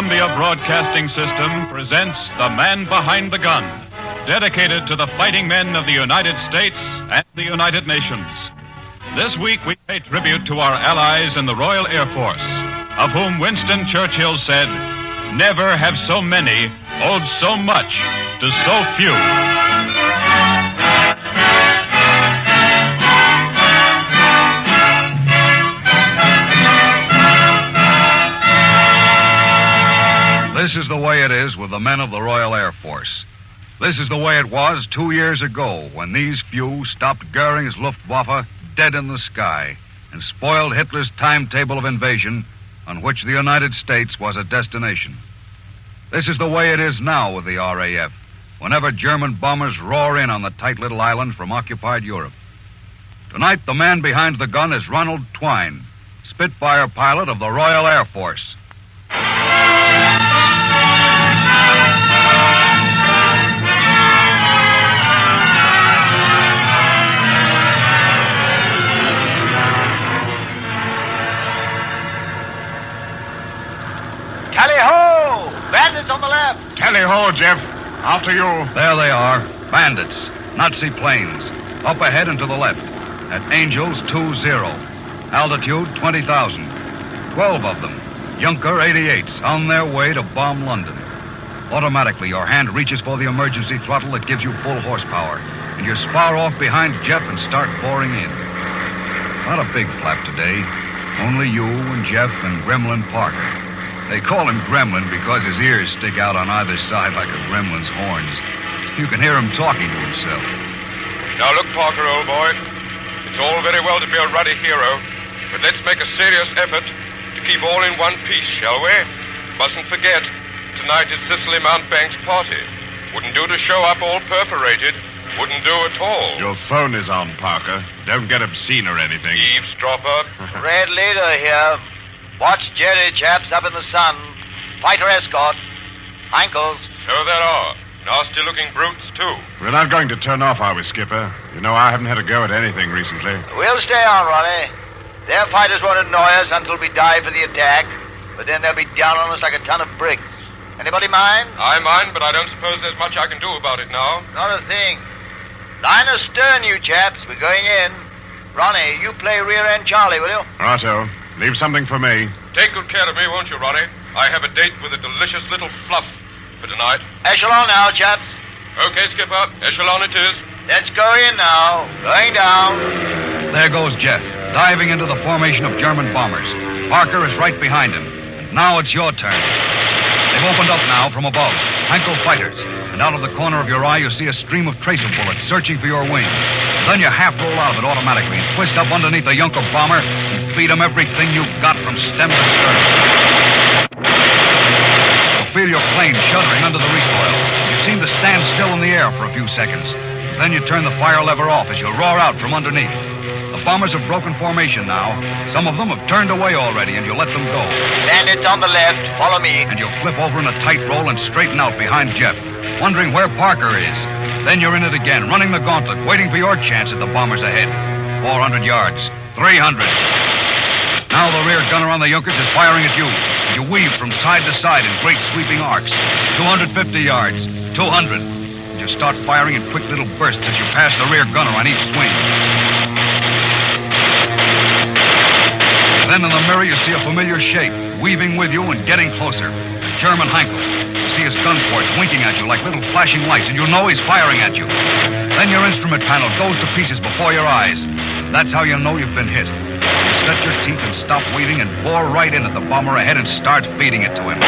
Columbia Broadcasting System presents The Man Behind the Gun, dedicated to the fighting men of the United States and the United Nations. This week we pay tribute to our allies in the Royal Air Force, of whom Winston Churchill said, "Never have so many owed so much to so few." This is the way it is with the men of the Royal Air Force. This is the way it was 2 years ago when these few stopped Goering's Luftwaffe dead in the sky and spoiled Hitler's timetable of invasion on which the United States was a destination. This is the way it is now with the RAF whenever German bombers roar in on the tight little island from occupied Europe. Tonight, the man behind the gun is Ronald Twine, Spitfire pilot of the Royal Air Force. Tally-ho! Bandits on the left! Tally-ho, Jeff. After you. There they are. Bandits. Nazi planes. Up ahead and to the left. At Angels 20. Altitude 20,000. 12 of them. Junker 88s on their way to bomb London. Automatically, your hand reaches for the emergency throttle that gives you full horsepower, and you spar off behind Jeff and start pouring in. Not a big flap today. Only you and Jeff and Gremlin Parker. They call him Gremlin because his ears stick out on either side like a gremlin's horns. You can hear him talking to himself. Now look, Parker, old boy. It's all very well to be a ruddy hero, but let's make a serious effort to keep all in one piece, shall we? Mustn't forget, tonight is Cicely Mountbank's party. Wouldn't do to show up all perforated. Wouldn't do at all. Your phone is on, Parker. Don't get obscene or anything. Eavesdropper. Red leader here. Watch Jerry, chaps, up in the sun. Fighter escort. Ankles. So there are. Nasty-looking brutes, too. We're not going to turn off, are we, Skipper? You know, I haven't had a go at anything recently. We'll stay on, Ronnie. Their fighters won't annoy us until we dive for the attack, but then they'll be down on us like a ton of bricks. Anybody mind? I mind, but I don't suppose there's much I can do about it now. Not a thing. Line astern, you chaps. We're going in. Ronnie, you play rear end Charlie, will you? Righto. Leave something for me. Take good care of me, won't you, Ronnie? I have a date with a delicious little fluff for tonight. Echelon now, chaps. Okay, Skipper. Echelon it is. Let's go in now. Going down. There goes Jeff, diving into the formation of German bombers. Parker is right behind him. And now it's your turn. They've opened up now from above. Heinkel fighters. And out of the corner of your eye, you see a stream of tracer bullets searching for your wing. Then you half roll out of it automatically and twist up underneath the Junker bomber and feed him everything you've got from stem to stern. You feel your plane shuddering under the recoil. You seem to stand still in the air for a few seconds. Then you turn the fire lever off as you roar out from underneath. The bombers have broken formation now. Some of them have turned away already, and you let them go. Bandits on the left. Follow me. And you flip over in a tight roll and straighten out behind Jeff, wondering where Parker is. Then you're in it again, running the gauntlet, waiting for your chance at the bombers ahead. 400 yards. 300. Now the rear gunner on the Junkers is firing at you. You weave from side to side in great sweeping arcs. 250 yards. 200. And you start firing in quick little bursts as you pass the rear gunner on each swing. Then in the mirror you see a familiar shape, weaving with you and getting closer. German Heinkel. You see his gun ports winking at you like little flashing lights, and you know he's firing at you. Then your instrument panel goes to pieces before your eyes. That's how you know you've been hit. You set your teeth and stop weaving and bore right in at the bomber ahead and start feeding it to him.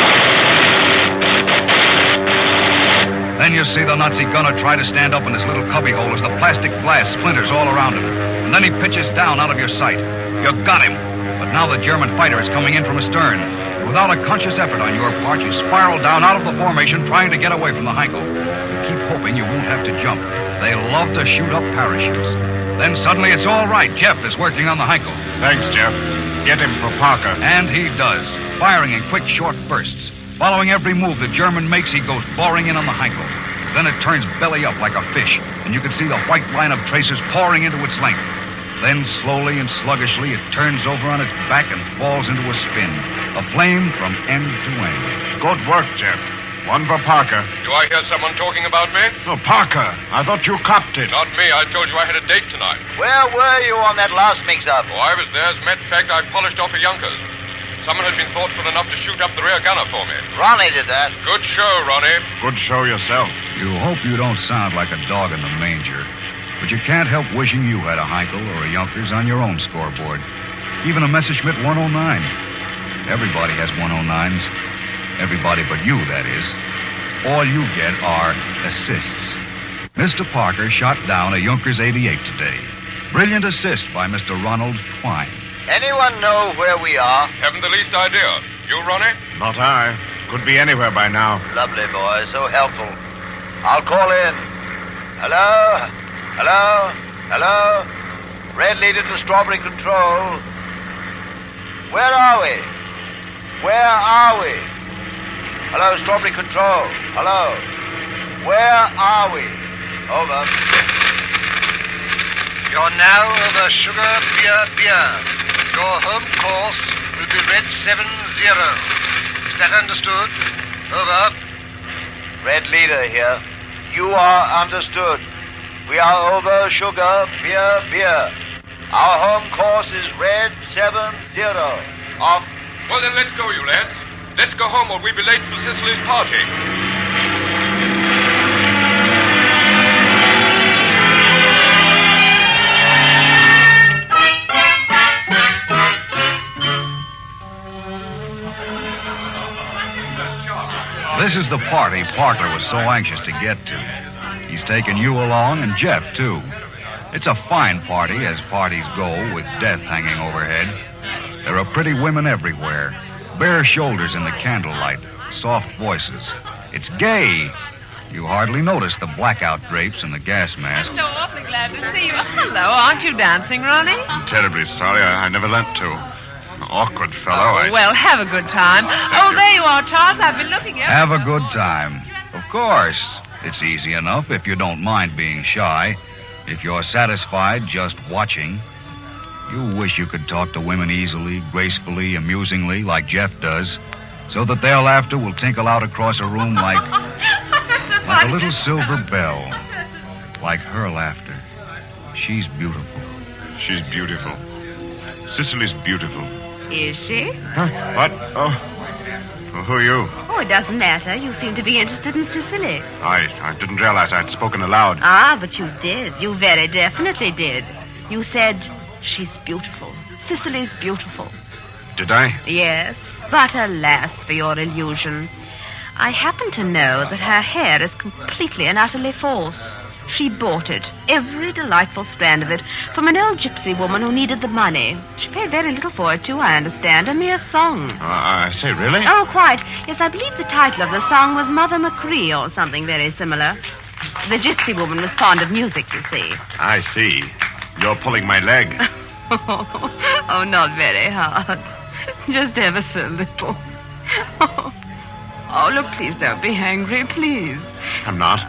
Then you see the Nazi gunner try to stand up in his little cubbyhole as the plastic glass splinters all around him. And then he pitches down out of your sight. You got him. But now the German fighter is coming in from astern. Without a conscious effort on your part, you spiral down out of the formation trying to get away from the Heinkel. You keep hoping you won't have to jump. They love to shoot up parachutes. Then suddenly it's all right. Jeff is working on the Heinkel. Thanks, Jeff. Get him for Parker. And he does, firing in quick, short bursts. Following every move the German makes, he goes boring in on the Heinkel. Then it turns belly up like a fish, and you can see the white line of tracers pouring into its length. Then slowly and sluggishly it turns over on its back and falls into a spin. A flame from end to end. Good work, Jeff. One for Parker. Do I hear someone talking about me? No, Parker. I thought you copped it. Not me. I told you I had a date tonight. Where were you on that last mix-up? Oh, I was there. As a matter of fact, I polished off a Junkers. Someone had been thoughtful enough to shoot up the rear gunner for me. Ronnie did that. Good show, Ronnie. Good show yourself. You hope you don't sound like a dog in the manger, but you can't help wishing you had a Heinkel or a Junkers on your own scoreboard. Even a Messerschmitt 109. Everybody has 109s. Everybody but you, that is. All you get are assists. Mr. Parker shot down a Junkers 88 today. Brilliant assist by Mr. Ronald Twine. Anyone know where we are? Haven't the least idea. You, Ronnie? Not I. Could be anywhere by now. Lovely, boy. So helpful. I'll call in. Hello? Hello? Hello? Red leader to Strawberry Control. Where are we? Where are we? Hello, Strawberry Control. Hello. Where are we? Over. You're now over Sugar Beer. Your home course will be Red 70. Is that understood? Over. Red leader here. You are understood. We are over Sugar Beer. Our home course is Red 70. Off. Well, then let's go, you lads. Let's go home or we'll be late for Cicely's party. This is the party Parker was so anxious to get to. He's taken you along and Jeff, too. It's a fine party, as parties go, with death hanging overhead. There are pretty women everywhere, bare shoulders in the candlelight, soft voices. It's gay. You hardly notice the blackout drapes and the gas mask. I'm so awfully glad to see you. Hello, aren't you dancing, Ronnie? I'm terribly sorry. I never learnt to. An awkward fellow. Well, have a good time. you. There you are, Charles. I've been looking at Have a good time. Of course. It's easy enough if you don't mind being shy. If you're satisfied just watching. You wish you could talk to women easily, gracefully, amusingly, like Jeff does, so that their laughter will tinkle out across a room like a little silver bell. Like her laughter. She's beautiful. She's beautiful. Cicely's beautiful. Is she? Huh? What? Oh, who are you? Oh, it doesn't matter. You seem to be interested in Cicely. I didn't realize I'd spoken aloud. Ah, but you did. You very definitely did. You said, she's beautiful. Cicely's beautiful. Did I? Yes, but alas for your illusion. I happen to know that her hair is completely and utterly false. She bought it, every delightful strand of it, from an old gypsy woman who needed the money. She paid very little for it, too, I understand. A mere song. I say, really? Oh, quite. Yes, I believe the title of the song was Mother Macree or something very similar. The gypsy woman was fond of music, you see. I see. You're pulling my leg. Oh, not very hard. Just ever so little. Oh, look, please don't be angry, please. I'm not.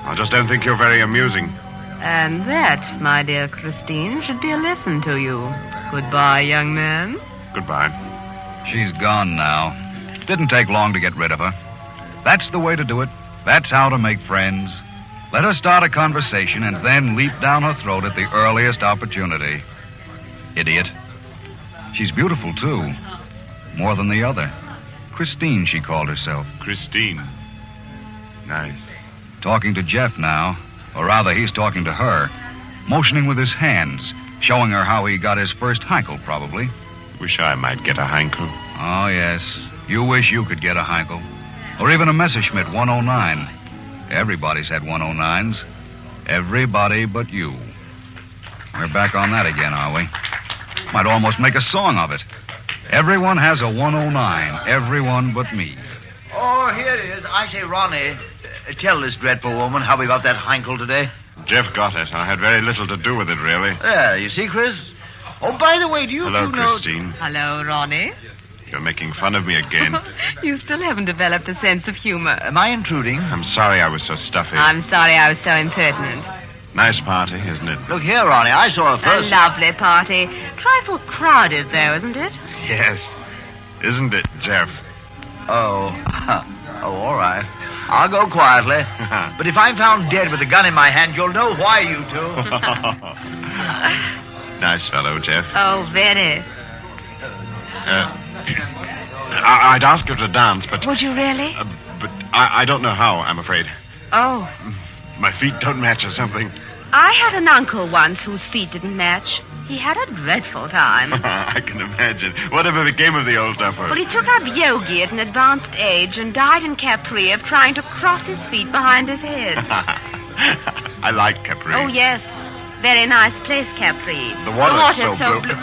I just don't think you're very amusing. And that, my dear Christine, should be a lesson to you. Goodbye, young man. Goodbye. She's gone now. Didn't take long to get rid of her. That's the way to do it. That's how to make friends. Let her start a conversation and then leap down her throat at the earliest opportunity. Idiot. She's beautiful, too. More than the other. Christine, she called herself. Christine. Nice. Talking to Jeff now. Or rather, he's talking to her. Motioning with his hands. Showing her how he got his first Heinkel, probably. Wish I might get a Heinkel. Oh, yes. You wish you could get a Heinkel. Or even a Messerschmitt 109. Everybody's had 109s. Everybody but you. We're back on that again, are we? Might almost make a song of it. Everyone has a 109. Everyone but me. Oh, here it is. I say, Ronnie, tell this dreadful woman how we got that Heinkel today. Jeff got it. I had very little to do with it, really. There, you see, Chris? Oh, by the way, do you Hello, two know... Christine. Hello, Ronnie. You're making fun of me again. You still haven't developed a sense of humor. Am I intruding? I'm sorry I was so stuffy. I'm sorry I was so impertinent. Nice party, isn't it? Look here, Ronnie. I saw her A first. lovely party. Trifle crowded, though, isn't it? Yes. Isn't it, Jeff? Oh, all right. I'll go quietly. But if I'm found dead with a gun in my hand, you'll know why, you two. Nice fellow, Jeff. Oh, very. I'd ask her to dance, but... Would you really? But I don't know how, I'm afraid. Oh. My feet don't match or something. I had an uncle once whose feet didn't match. He had a dreadful time. I can imagine. Whatever became of the old duffer? Well, he took up yogi at an advanced age and died in Capri of trying to cross his feet behind his head. I like Capri. Oh, yes. Very nice place, Capri. The water's so blue.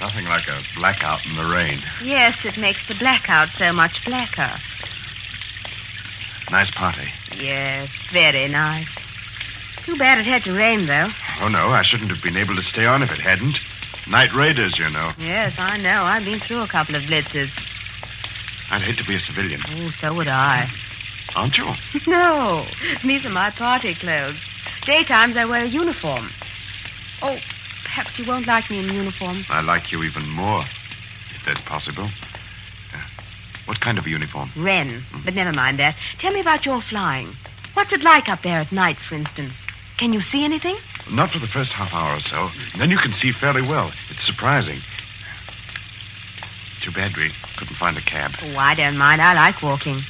Nothing like a blackout in the rain. Yes, it makes the blackout so much blacker. Nice party. Yes, very nice. Too bad it had to rain, though. Oh, no, I shouldn't have been able to stay on if it hadn't. Night raiders, you know. Yes, I know. I've been through a couple of blitzes. I'd hate to be a civilian. Oh, so would I. Aren't you? No, these are my party clothes. Daytimes I wear a uniform. Oh, perhaps you won't like me in uniform. I like you even more, if that's possible. What kind of a uniform? Wren. But never mind that. Tell me about your flying. What's it like up there at night, for instance? Can you see anything? Not for the first half hour or so. Then you can see fairly well. It's surprising. Too bad we couldn't find a cab. Oh, I don't mind. I like walking.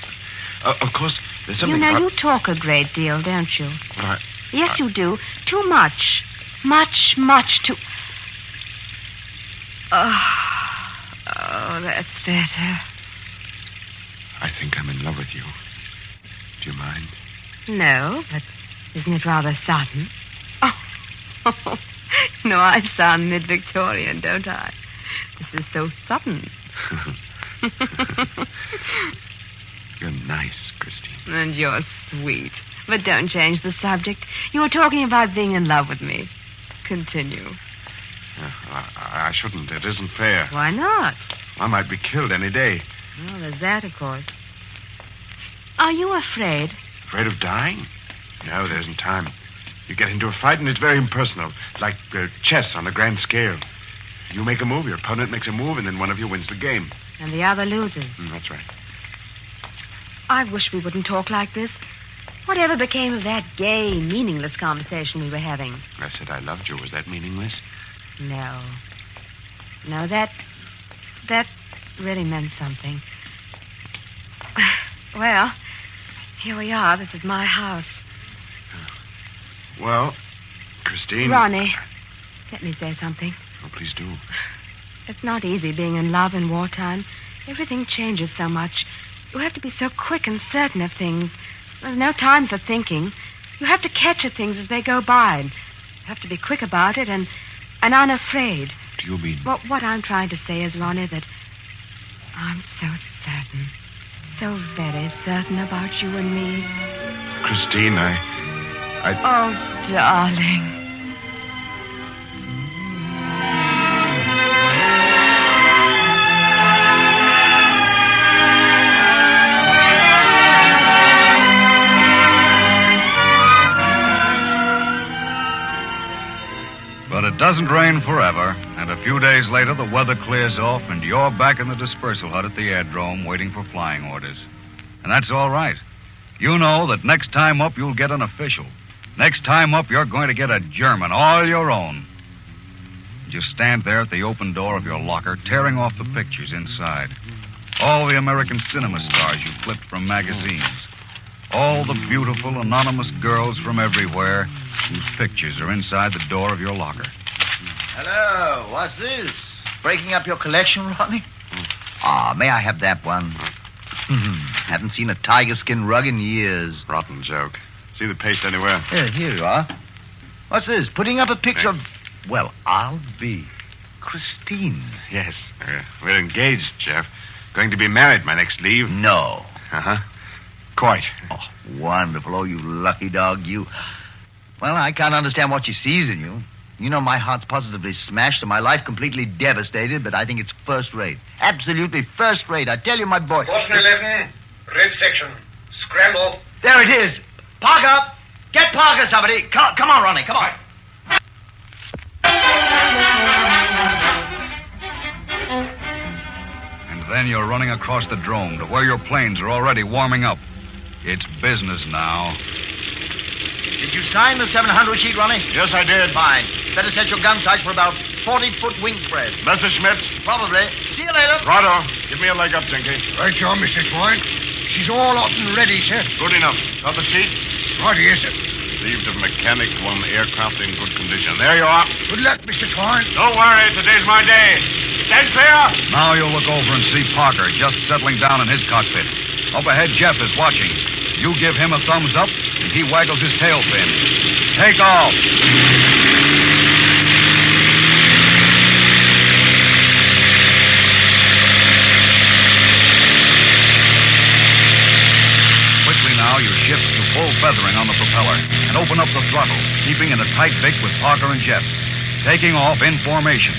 Of course, there's something... You talk a great deal, don't you? Well, Yes, you do. Too much. Much too... Oh, that's better. I think I'm in love with you. Do you mind? No, but isn't it rather sudden? Oh, no, I sound mid-Victorian, don't I? This is so sudden. You're nice, Christine. And you're sweet. But don't change the subject. You were talking about being in love with me. Continue. I shouldn't. It isn't fair. Why not? I might be killed any day. Well, there's that, of course. Are you afraid? Afraid of dying? No, there isn't time. You get into a fight and it's very impersonal, like chess on a grand scale. You make a move, your opponent makes a move, and then one of you wins the game. And the other loses. That's right. I wish we wouldn't talk like this. Whatever became of that gay, meaningless conversation we were having? I said I loved you. Was that meaningless? No. No, that really meant something. Well, here we are. This is my house. Well, Christine... Ronnie, let me say something. Oh, please do. It's not easy being in love in wartime. Everything changes so much. You have to be so quick and certain of things. There's no time for thinking. You have to catch at things as they go by. You have to be quick about it and unafraid. Do you mean... Well, what I'm trying to say is, Ronnie, that I'm so certain. So very certain about you and me. Christine, I... Oh, darling. But it doesn't rain forever, and a few days later the weather clears off and you're back in the dispersal hut at the airdrome waiting for flying orders. And that's all right. You know that next time up you'll get an official. Next time up you're going to get a German, all your own. You stand there at the open door of your locker, tearing off the pictures inside. All the American cinema stars you flipped from magazines. All the beautiful, anonymous girls from everywhere whose pictures are inside the door of your locker. Hello, what's this? Breaking up your collection, Ronnie? May I have that one? Haven't seen a tiger skin rug in years. Rotten joke. See the paste anywhere? Here you are. What's this? Putting up a picture of... Well, I'll be. Christine. Yes. We're engaged, Jeff. Going to be married my next leave. No. Uh-huh. Quite. Oh, wonderful. Oh, you lucky dog, you. Well, I can't understand what she sees in you. You know, my heart's positively smashed and my life completely devastated, but I think it's first rate. Absolutely first rate. I tell you, my boy. Boston 11, red section. Scramble. There it is. Parker! Get Parker, somebody. Come on, Ronnie, come on. And then you're running across the drome to where your planes are already warming up. It's business now. Did you sign the 700 sheet, Ronnie? Yes, I did. Fine. Better set your gun sights for about 40-foot wing spread. Mr. Schmitz? Probably. See you later. Righto. Give me a leg up, Tinky. Right, John, Mr. Twine. She's all hot and ready, sir. Good enough. Got the seat? Right here, sir. Received of mechanic, one aircraft in good condition. There you are. Good luck, Mr. Twine. Don't worry. Today's my day. Stand clear. Now you'll look over and see Parker just settling down in his cockpit. Up ahead, Jeff is watching. You give him a thumbs up, and he waggles his tail fin. Take off. Quickly now, you shift to full feathering on the propeller and open up the throttle, keeping in a tight bic with Parker and Jeff. Taking off in formation.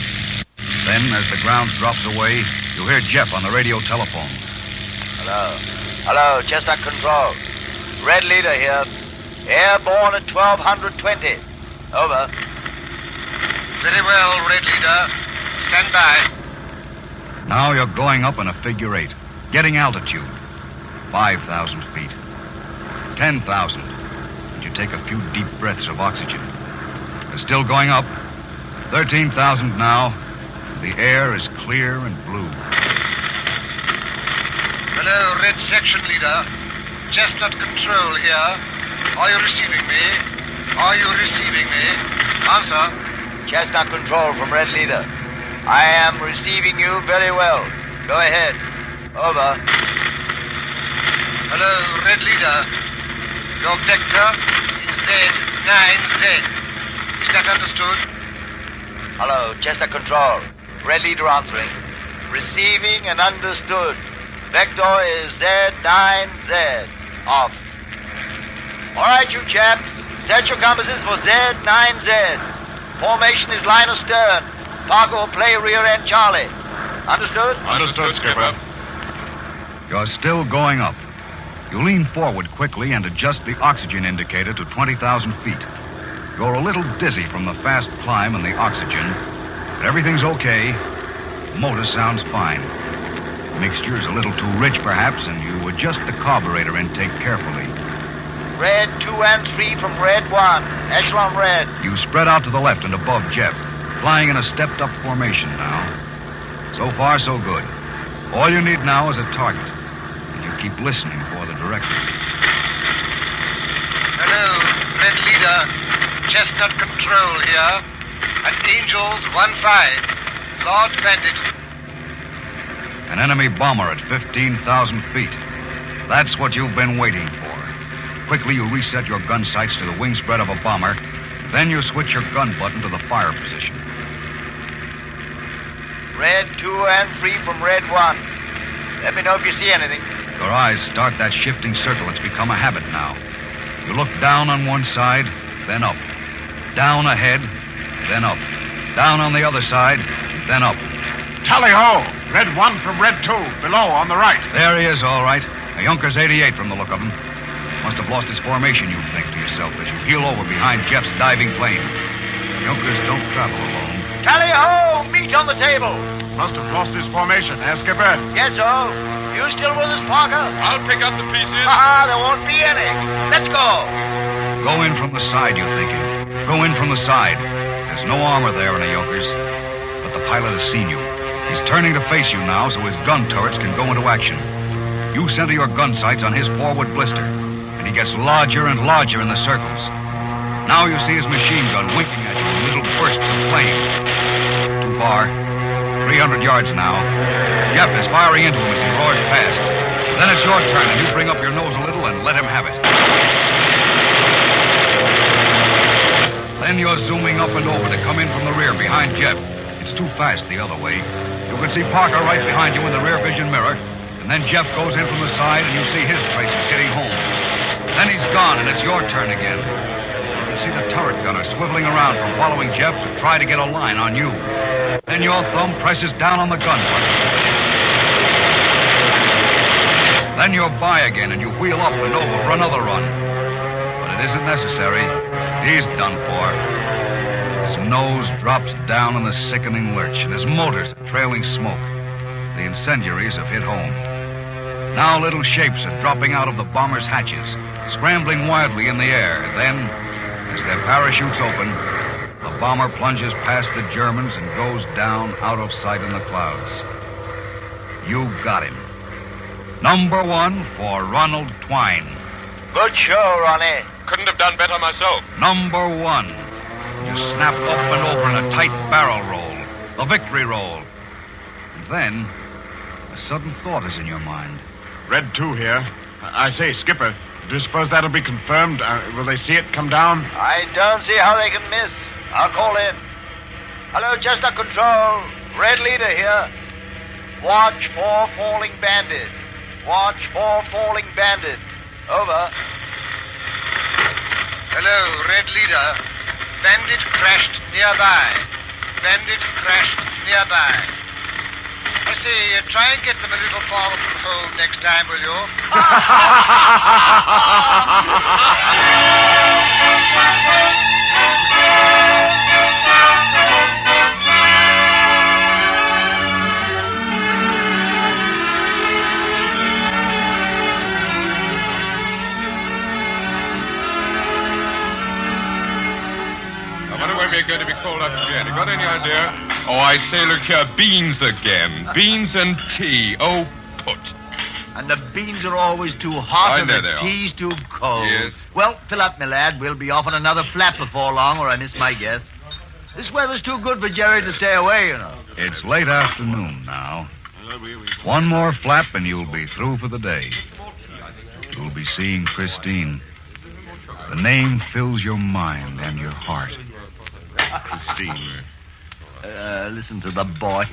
Then, as the ground drops away, you hear Jeff on the radio telephone. Hello, Chestnut Control. Red Leader here. Airborne at 1220. Over. Very well, Red Leader. Stand by. Now you're going up in a figure 8, getting altitude. 5,000 feet. 10,000. And you take a few deep breaths of oxygen. You're still going up. 13,000 now. The air is clear and blue. Hello, Red Section Leader. Chestnut Control here. Are you receiving me? Are you receiving me? Answer. Chestnut Control from Red Leader. I am receiving you very well. Go ahead. Over. Hello, Red Leader. Your vector is Z9Z. Is that understood? Hello, Chestnut Control. Red Leader answering. Receiving and understood. Vector is Z9Z. Off. All right, you chaps. Set your compasses for Z9Z. Formation is line astern. Parker will play rear end Charlie. Understood? Understood, Skipper. You're still going up. You lean forward quickly and adjust the oxygen indicator to 20,000 feet. You're a little dizzy from the fast climb and the oxygen, but everything's okay. Motor sounds fine. Mixture is a little too rich, perhaps, and you adjust the carburetor intake carefully. Red 2 and 3 from Red 1. Echelon Red. You spread out to the left and above Jeff, flying in a stepped-up formation now. So far, so good. All you need now is a target, and you keep listening for the directive. Hello, Red Leader. Chestnut Control here. At Angels 1-5. Lord Bandit. An enemy bomber at 15,000 feet. That's what you've been waiting for. Quickly, you reset your gun sights to the wing spread of a bomber. Then you switch your gun button to the fire position. Red 2 and 3 from Red 1. Let me know if you see anything. Your eyes start that shifting circle. It's become a habit now. You look down on one side, then up. Down ahead, then up. Down on the other side, then up. Tally-ho! Red 1 from Red 2. Below, on the right. There he is, all right. A Junkers 88 from the look of him. Must have lost his formation, you think to yourself, as you heel over behind Jeff's diving plane. Junkers don't travel alone. Tally-ho! Meat on the table. Must have lost his formation, Skipper. Yes, so. You still with us, Parker? I'll pick up the pieces. There won't be any. Let's go. Go in from the side, you're thinking. Go in from the side. There's no armor there in a Junkers. But the pilot has seen you. He's turning to face you now so his gun turrets can go into action. You center your gun sights on his forward blister, and he gets larger and larger in the circles. Now you see his machine gun winking at you in little bursts of flame. Too far. 300 yards now. Jeff is firing into him as he roars past. Then it's your turn, and you bring up your nose a little and let him have it. Then you're zooming up and over to come in from the rear behind Jeff. It's too fast the other way. You can see Parker right behind you in the rear vision mirror, and then Jeff goes in from the side and you see his traces getting home. Then he's gone and it's your turn again. You can see the turret gunner swiveling around from following Jeff to try to get a line on you. Then your thumb presses down on the gun button. Then you're by again and you wheel up and over for another run. But it isn't necessary. He's done for. His nose drops down in the sickening lurch, and his motors are trailing smoke. The incendiaries have hit home. Now little shapes are dropping out of the bomber's hatches, scrambling wildly in the air. Then, as their parachutes open, the bomber plunges past the Germans and goes down out of sight in the clouds. You got him. Number 1 for Ronald Twine. Good show, Ronnie. Couldn't have done better myself. Number 1. You snap up and over in a tight barrel roll, the victory roll. And then, a sudden thought is in your mind. Red 2 here. I say, Skipper, do you suppose that'll be confirmed? Will they see it come down? I don't see how they can miss. I'll call in. Hello, Chester Control. Red Leader here. Watch for falling bandit. Watch for falling bandit. Over. Hello, Red Leader. Bandit crashed nearby. Bandit crashed nearby. I say, try and get them a little farther from home next time, will you? We're going to be called up again. You got any idea? Oh, I say, look here, beans again. Beans and tea. Oh, put. And the beans are always too hot I and know the they are. tea's too cold. Yes. Well, fill up, my lad. We'll be off on another flap before long, or I miss my guess. This weather's too good for Jerry to stay away, you know. It's late afternoon now. One more flap and you'll be through for the day. You'll be seeing Christine. The name fills your mind and your heart. Christine. Listen to the boy.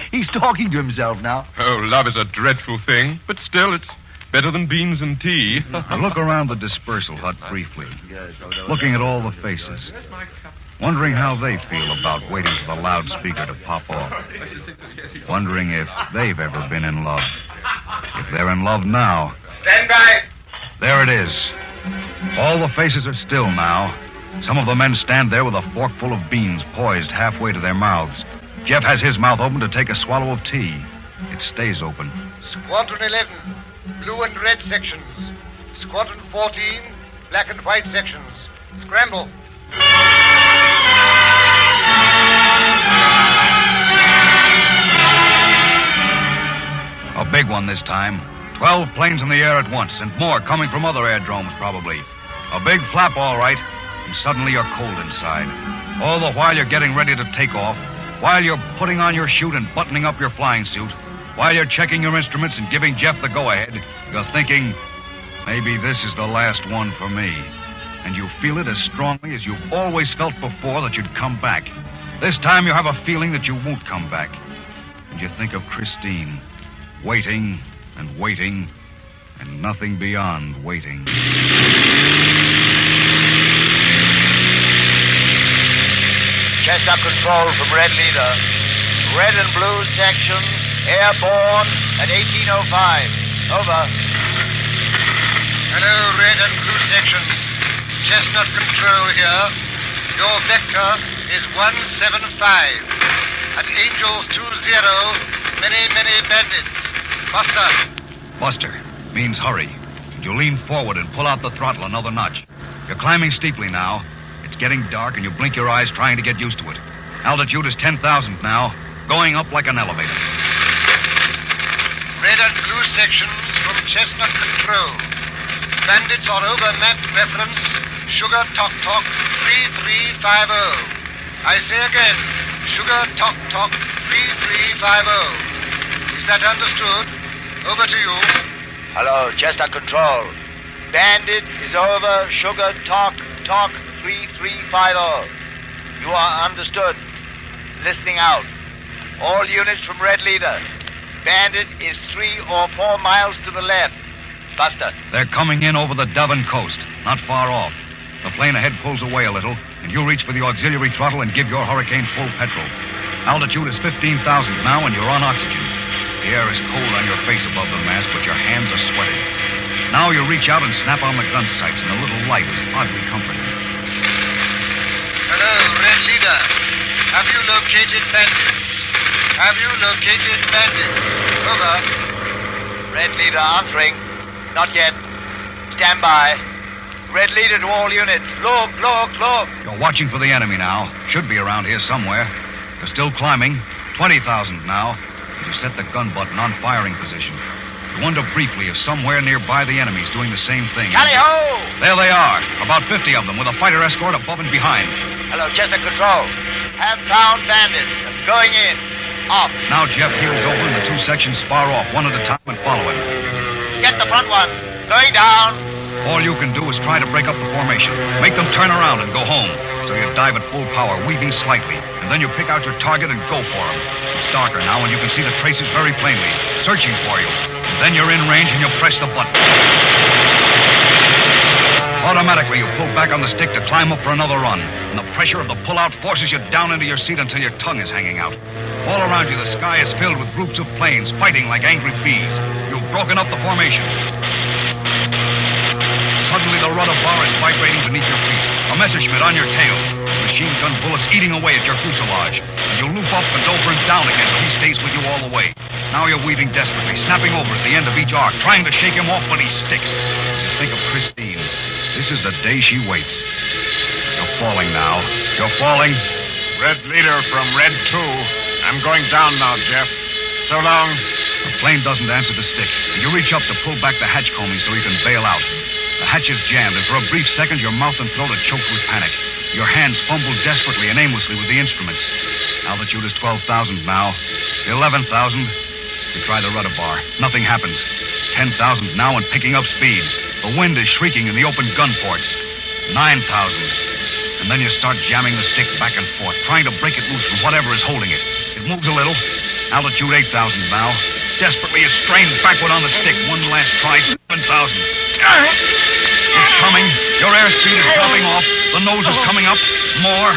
He's talking to himself now. Oh, love is a dreadful thing, but still, it's better than beans and tea. I look around the dispersal hut briefly, looking at all the faces, wondering how they feel about waiting for the loudspeaker to pop off, wondering if they've ever been in love. If they're in love now. Stand by. There it is. All the faces are still now. Some of the men stand there with a fork full of beans poised halfway to their mouths. Jeff has his mouth open to take a swallow of tea. It stays open. Squadron 11, blue and red sections. Squadron 14, black and white sections. Scramble. A big one this time. 12 planes in the air at once, and more coming from other aerodromes, probably. A big flap, all right, and suddenly you're cold inside. All the while you're getting ready to take off, while you're putting on your chute and buttoning up your flying suit, while you're checking your instruments and giving Jeff the go-ahead, you're thinking, maybe this is the last one for me. And you feel it as strongly as you've always felt before that you'd come back. This time you have a feeling that you won't come back. And you think of Christine, waiting and waiting, and nothing beyond waiting. Chester Control from Red Leader. Red and blue sections, airborne at 1805. Over. Hello, red and blue sections. Chestnut Control here. Your vector is 175. At Angels 20, many bandits. Buster means hurry. You lean forward and pull out the throttle another notch. You're climbing steeply now. It's getting dark and you blink your eyes trying to get used to it. Altitude is 10,000 now, going up like an elevator. Red and blue sections from Chestnut Control. Bandits are over map reference, Sugar Tok Tok 3350. I say again, Sugar Tok Tok 3350. Is that understood? Over to you. Hello, Chester Control. Bandit is over Sugar Talk 3350. are understood. Listening out. All units from Red Leader. Bandit is 3 or 4 miles to the left. Buster. They're coming in over the Devon coast, not far off. The plane ahead pulls away a little, and you reach for the auxiliary throttle and give your Hurricane full petrol. Altitude is 15,000 now, and you're on oxygen. The air is cold on your face above the mask, but your hands are sweating. Now you reach out and snap on the gun sights, and the little light is oddly comforting. Hello, Red Leader. Have you located bandits? Have you located bandits? Over. Red Leader answering. Not yet. Stand by. Red Leader to all units. Look, look, look. You're watching for the enemy now. Should be around here somewhere. You're still climbing. 20,000 now. You set the gun button on firing position. You wonder briefly if somewhere nearby the enemy's doing the same thing. Tally-ho! There they are. About 50 of them with a fighter escort above and behind. Hello, Chester Control. Have found bandits. I'm going in. Off. Now Jeff heels over and the 2 sections spar off, one at a time, and follow him. Get the front ones. Going down. All you can do is try to break up the formation. Make them turn around and go home. So you dive at full power, weaving slightly. And then you pick out your target and go for him. It's darker now, and you can see the traces very plainly, searching for you. And then you're in range, and you press the button. Automatically, you pull back on the stick to climb up for another run. And the pressure of the pull-out forces you down into your seat until your tongue is hanging out. All around you, the sky is filled with groups of planes fighting like angry bees. You've broken up the formation. Suddenly, the rudder bar is vibrating beneath your feet. A Messerschmitt on your tail. Machine gun bullets eating away at your fuselage. And you loop up and over and down again till he stays with you all the way. Now you're weaving desperately, snapping over at the end of each arc, trying to shake him off, but he sticks. You think of Christine. This is the day she waits. You're falling now. You're falling. Red Leader from Red 2. I'm going down now, Jeff. So long. The plane doesn't answer the stick, and you reach up to pull back the hatch combing so you can bail out. The hatch is jammed, and for a brief second, your mouth and throat are choked with panic. Your hands fumble desperately and aimlessly with the instruments. Altitude is 12,000 now. 11,000. You try the rudder bar. Nothing happens. 10,000 now and picking up speed. The wind is shrieking in the open gun ports. 9,000. And then you start jamming the stick back and forth, trying to break it loose from whatever is holding it. It moves a little. Altitude 8,000 now. Desperately, you strain backward on the stick. One last try. 7,000. It's coming. Your airspeed is dropping off. The nose is coming up. More.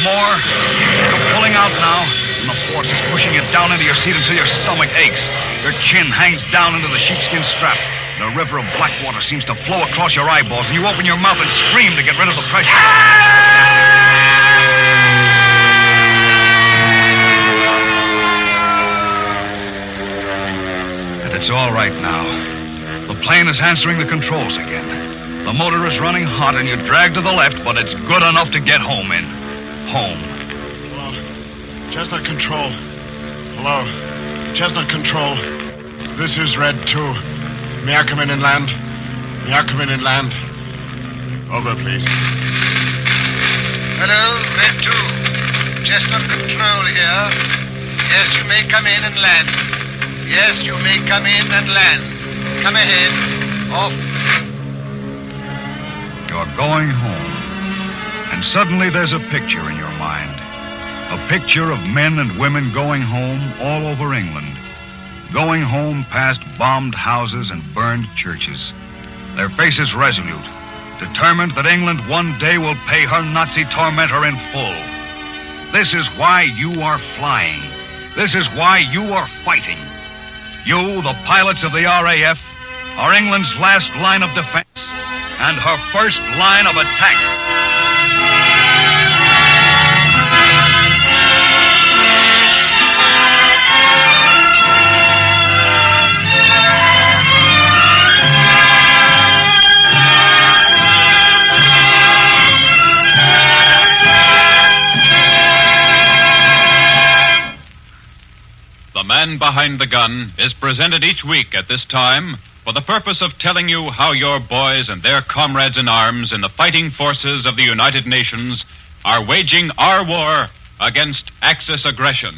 You're pulling out now, and the force is pushing you down into your seat until your stomach aches. Your chin hangs down into the sheepskin strap. And a river of black water seems to flow across your eyeballs, and you open your mouth and scream to get rid of the pressure. And it's all right now. The plane is answering the controls again. The motor is running hot, and you drag to the left, but it's good enough to get home in. Home. Hello. Chestnut Control. Hello. Chestnut Control. This is Red 2. May I come in and land? May I come in and land? Over, please. Hello, Red 2. Chestnut Control here. Yes, you may come in and land. Yes, you may come in and land. Come ahead. Off. You're going home. And suddenly there's a picture in your mind. A picture of men and women going home all over England. Going home past bombed houses and burned churches. Their faces resolute, determined that England one day will pay her Nazi tormentor in full. This is why you are flying. This is why you are fighting. You, the pilots of the RAF, are England's last line of defense and her first line of attack. The Man Behind the Gun is presented each week at this time for the purpose of telling you how your boys and their comrades in arms in the fighting forces of the United Nations are waging our war against Axis aggression.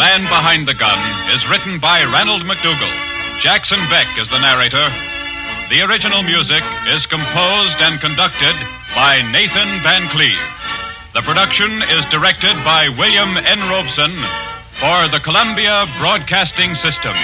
Man Behind the Gun is written by Ranald McDougall. Jackson Beck is the narrator. The original music is composed and conducted by Nathan Van Cleve. The production is directed by William N. Robeson for the Columbia Broadcasting System.